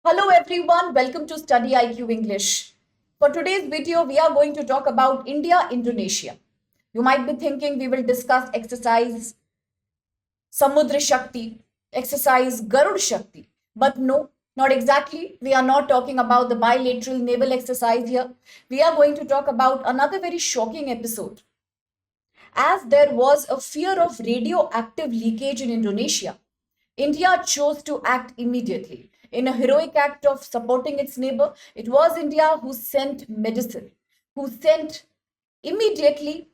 Hello everyone, welcome to StudyIQ English. For today's video, we are going to talk about India, Indonesia. You might be thinking we will discuss exercise Samudra Shakti, exercise Garud Shakti. But no, not exactly. We are not talking about the bilateral naval exercise here. We are going to talk about another very shocking episode. As there was a fear of radioactive leakage in Indonesia, India chose to act immediately. In a heroic act of supporting its neighbor, it was India who sent medicine, who sent immediately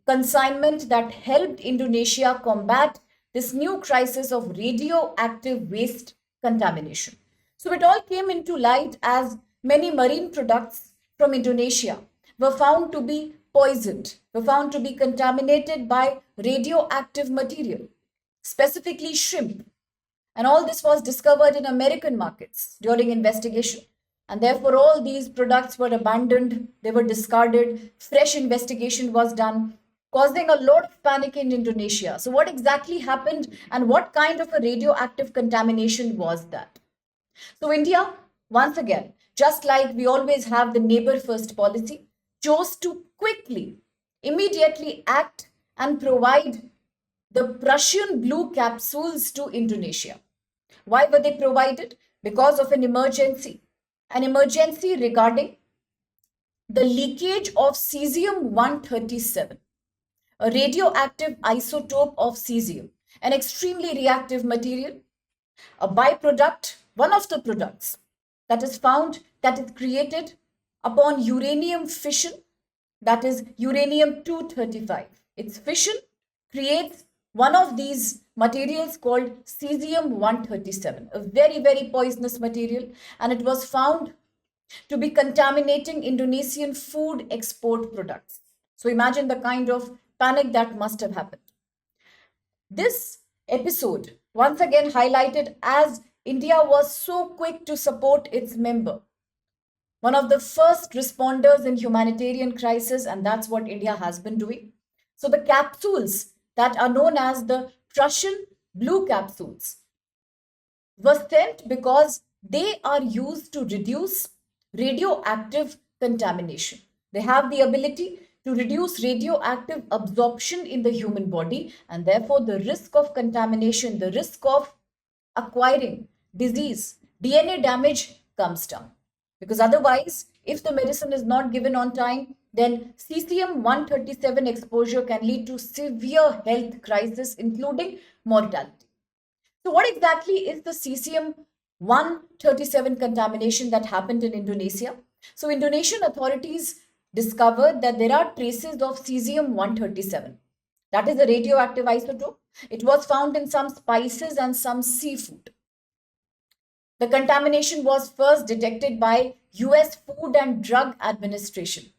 consignment that helped Indonesia combat this new crisis of radioactive waste contamination. So it all came into light as many marine products from Indonesia were found to be poisoned, were found to be contaminated by radioactive material, specifically shrimp. And all this was discovered in American markets during investigation. And therefore, all these products were abandoned, they were discarded, fresh investigation was done, causing a lot of panic in Indonesia. So, what exactly happened and what kind of a radioactive contamination was that? So, India, once again, just like we always have the neighbor first policy, chose to quickly, immediately act and provide the Prussian blue capsules to Indonesia. Why were they provided? Because of an emergency regarding the leakage of Cesium-137, a radioactive isotope of cesium, an extremely reactive material, a byproduct, one of the products that is found, that is created upon uranium fission, that is uranium 235. Its fission creates one of these materials called Cesium 137, a very, very poisonous material, and it was found to be contaminating Indonesian food export products. So imagine the kind of panic that must have happened. This episode once again highlighted as India was so quick to support its member, one of the first responders in humanitarian crisis, and that's what India has been doing. So the capsules that are known as the Prussian blue capsules were sent because they are used to reduce radioactive contamination. They have the ability to reduce radioactive absorption in the human body, and therefore the risk of contamination, the risk of acquiring disease, DNA damage comes down. Because otherwise, if the medicine is not given on time, then Cesium 137 exposure can lead to severe health crisis, including mortality. So, what exactly is the Cesium 137 contamination that happened in Indonesia? So, Indonesian authorities discovered that there are traces of Cesium 137. That is a radioactive isotope. It was found in some spices and some seafood. The contamination was first detected by US Food and Drug Administration.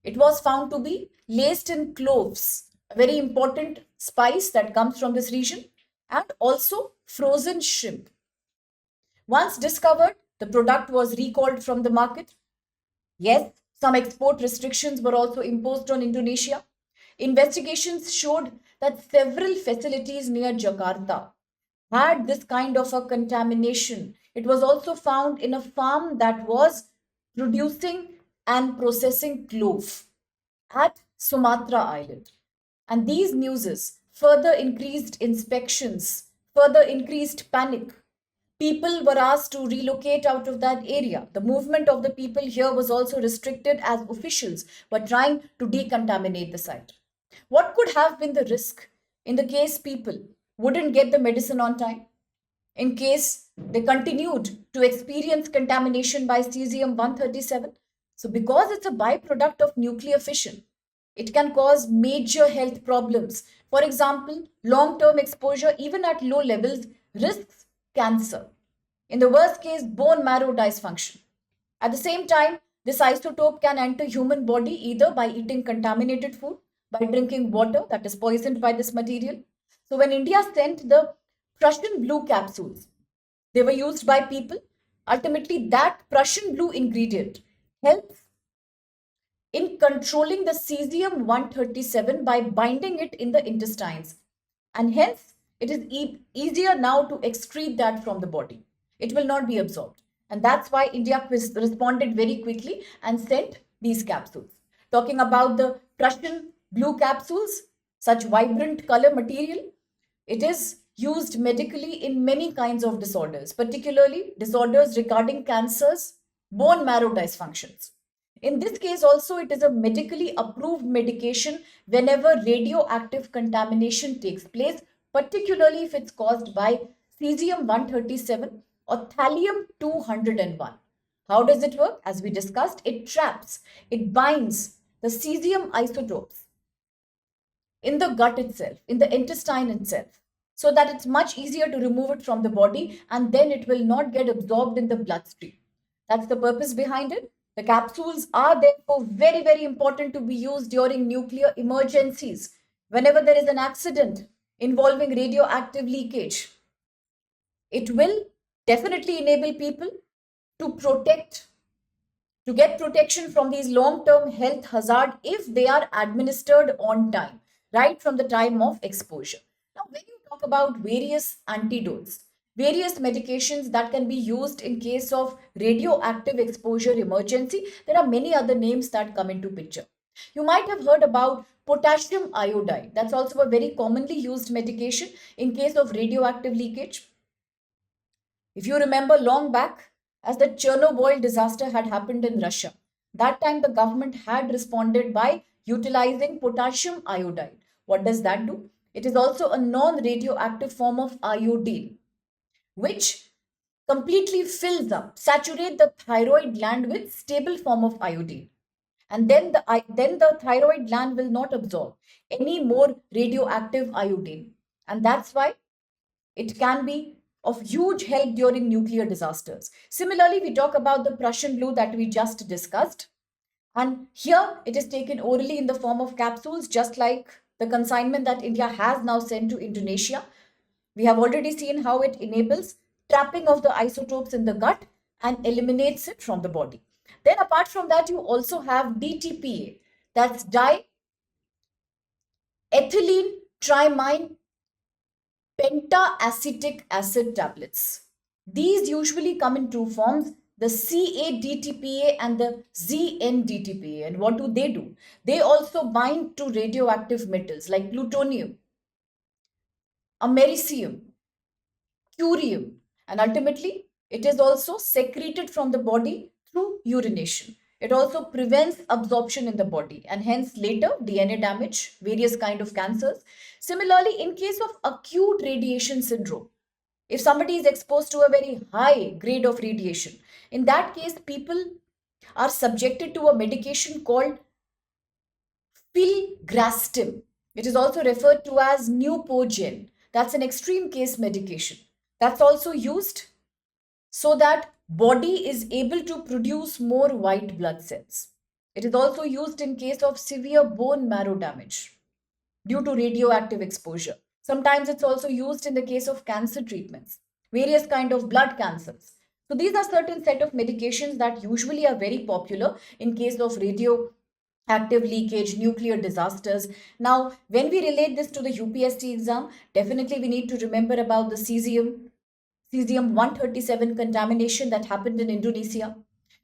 It was found to be laced in cloves, a very important spice that comes from this region, and also frozen shrimp. Once discovered, the product was recalled from the market. Yes, some export restrictions were also imposed on Indonesia. Investigations showed that several facilities near Jakarta had this kind of a contamination. It was also found in a farm that was producing and processing clove at Sumatra Island. And these newses further increased inspections, further increased panic. People were asked to relocate out of that area. The movement of the people here was also restricted as officials were trying to decontaminate the site. What could have been the risk in the case people wouldn't get the medicine on time? In case they continued to experience contamination by cesium 137? So, because it's a byproduct of nuclear fission, it can cause major health problems. For example, long term exposure, even at low levels, risks cancer. In the worst case, bone marrow dysfunction. At the same time, this isotope can enter human body either by eating contaminated food, by drinking water that is poisoned by this material. So when India sent the Prussian blue capsules, they were used by people. Ultimately, that Prussian blue ingredient helps in controlling the cesium 137 by binding it in the intestines. And hence, it is easier now to excrete that from the body. It will not be absorbed. And that's why India responded very quickly and sent these capsules. Talking about the Prussian blue capsules, such vibrant color material, it is used medically in many kinds of disorders, particularly disorders regarding cancers, bone marrow dysfunctions. In this case, also, it is a medically approved medication whenever radioactive contamination takes place, particularly if it's caused by cesium 137 or thallium 201. How does it work? As we discussed, it traps, it binds the cesium isotopes in the gut itself, in the intestine itself, so that it's much easier to remove it from the body and then it will not get absorbed in the bloodstream. That's the purpose behind it. The capsules are therefore very, very important to be used during nuclear emergencies. Whenever there is an accident involving radioactive leakage, it will definitely enable people to get protection from these long term health hazard if they are administered on time, right from the time of exposure. Now, when you talk about various antidotes, various medications that can be used in case of radioactive exposure emergency, there are many other names that come into picture. You might have heard about potassium iodide. That's also a very commonly used medication in case of radioactive leakage. If you remember long back, as the Chernobyl disaster had happened in Russia, that time the government had responded by utilizing potassium iodide. What does that do? It is also a non radioactive form of iodine, which completely fills up, saturate the thyroid gland with stable form of iodine. And then the thyroid gland will not absorb any more radioactive iodine. And that's why it can be of huge help during nuclear disasters. Similarly, we talk about the Prussian blue that we just discussed. And here it is taken orally in the form of capsules, just like the consignment that India has now sent to Indonesia. We have already seen how it enables trapping of the isotopes in the gut and eliminates it from the body. Then, apart from that, you also have DTPA, that's diethylene trimine pentaacetic acid tablets. These usually come in two forms, the CADTPA and the ZNDTPA. And what do? They also bind to radioactive metals like plutonium, americium, curium, and ultimately it is also secreted from the body through urination. It also prevents absorption in the body and hence later DNA damage, various kind of cancers. Similarly, in case of acute radiation syndrome, if somebody is exposed to a very high grade of radiation, in that case people are subjected to a medication called filgrastim. It is also referred to as Neupogen. That's an extreme case medication. That's also used so that body is able to produce more white blood cells. It is also used in case of severe bone marrow damage due to radioactive exposure. Sometimes it's also used in the case of cancer treatments, various kind of blood cancers. So these are certain set of medications that usually are very popular in case of radioactive leakage, nuclear disasters. Now, when we relate this to the UPSC exam, definitely we need to remember about the cesium 137 contamination that happened in Indonesia.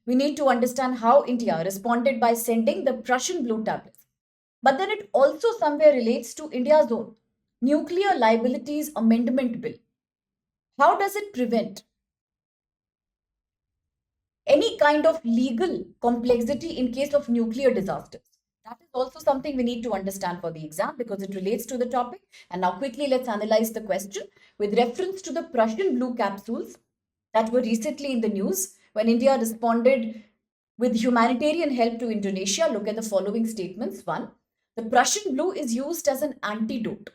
We need to understand how India responded by sending the Prussian blue tablets. But then it also somewhere relates to India's own Nuclear Liabilities Amendment Bill. How does it prevent any kind of legal complexity in case of nuclear disasters? That is also something we need to understand for the exam because it relates to the topic. And now quickly let's analyze the question with reference to the Prussian blue capsules that were recently in the news when India responded with humanitarian help to Indonesia. Look at the following statements. 1. The Prussian blue is used as an antidote,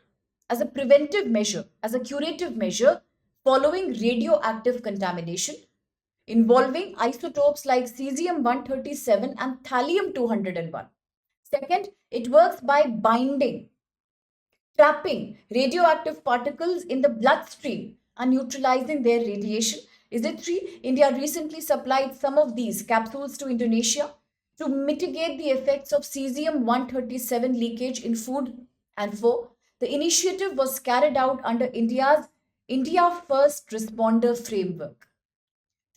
as a preventive measure, as a curative measure following radioactive contamination involving isotopes like cesium 137 and thallium 201. Second, it works by binding, trapping radioactive particles in the bloodstream and neutralizing their radiation. Is it 3? India recently supplied some of these capsules to Indonesia to mitigate the effects of cesium 137 leakage in food. And 4, the initiative was carried out under India's India First Responder Framework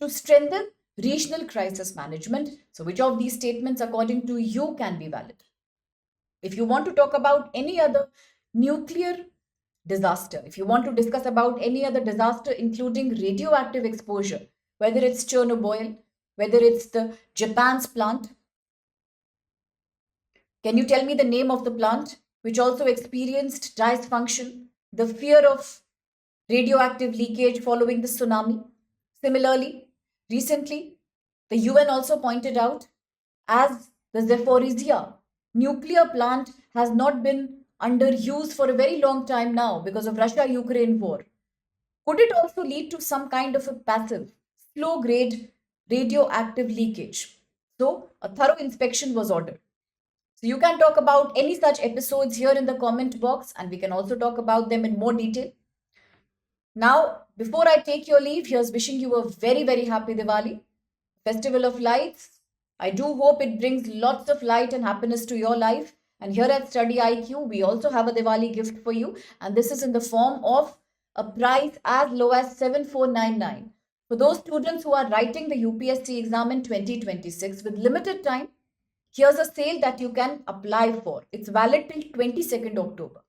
to strengthen regional crisis management. So, which of these statements, according to you, can be valid? If you want to talk about any other nuclear disaster, if you want to discuss about any other disaster, including radioactive exposure, whether it's Chernobyl, whether it's the Japan's plant, can you tell me the name of the plant which also experienced dysfunction, the fear of radioactive leakage following the tsunami? Similarly, recently, the UN also pointed out as the Zaporizhia nuclear plant has not been under use for a very long time now because of Russia-Ukraine war. Could it also lead to some kind of a passive, slow grade radioactive leakage? So, a thorough inspection was ordered. So, you can talk about any such episodes here in the comment box, and we can also talk about them in more detail. Now, before I take your leave, here's wishing you a very, very happy Diwali, Festival of Lights. I do hope it brings lots of light and happiness to your life. And here at Study IQ, we also have a Diwali gift for you. And this is in the form of a price as low as 7499. For those students who are writing the UPSC exam in 2026 with limited time, here's a sale that you can apply for. It's valid till 22nd October.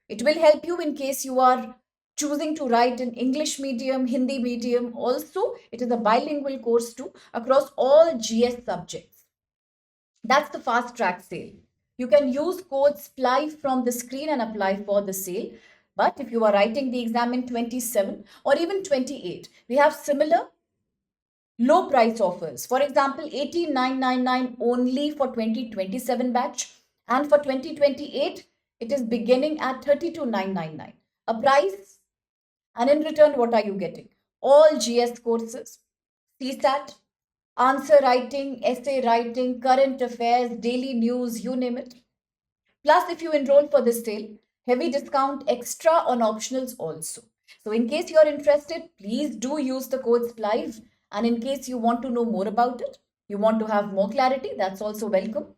It will help you in case you are choosing to write in English medium, Hindi medium. Also, it is a bilingual course too across all GS subjects. That's the fast track sale. You can use code SPLY from the screen and apply for the sale. But if you are writing the exam in 27 or even 28, we have similar low price offers. For example, 18999 only for 2027 batch, and for 2028 it is beginning at 32999. A price, and in return, what are you getting? All GS courses, CSAT, answer writing, essay writing, current affairs, daily news, you name it. Plus, if you enroll for this sale, heavy discount extra on optionals also. So, in case you're interested, please do use the code SPLIVE. And in case you want to know more about it, you want to have more clarity, that's also welcome.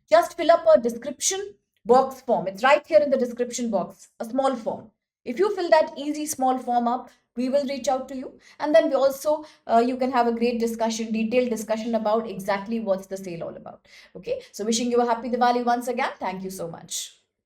Just fill up a description box form. It's right here in the description box, a small form. If you fill that easy small form up, we will reach out to you. And then we also, you can have a great discussion, detailed discussion about exactly what's the sale all about. Okay, so wishing you a happy Diwali once again. Thank you so much.